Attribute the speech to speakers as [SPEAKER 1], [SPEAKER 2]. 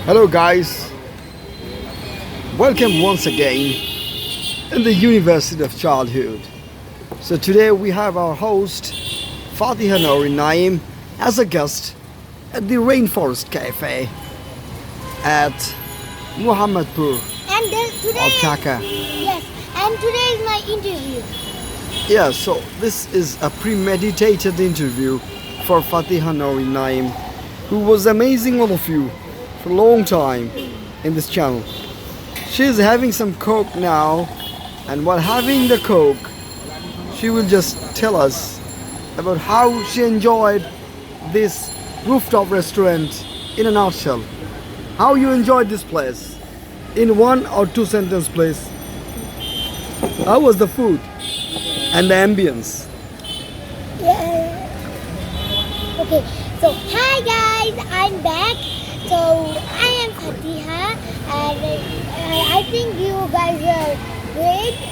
[SPEAKER 1] Hello, guys. Welcome once again in the University of Childhood. So today we have our host Fatihah Naim as a guest at the Rainforest Cafe at Mohammadpur
[SPEAKER 2] And today,
[SPEAKER 1] of Dhaka.
[SPEAKER 2] yes, and today is my interview.
[SPEAKER 1] Yeah, so this is a premeditated interview for Fatihah Naim, who was amazing all of you for a long time in this channel. She is having some coke now, and while having the coke, she will just tell us about how she enjoyed this rooftop restaurant in a nutshell. How you enjoyed this place in one or two sentence, please. How was the food and the ambience?
[SPEAKER 2] Yeah. Okay, so hi guys, I'm back. So I am Fatihah, and I think you guys are great.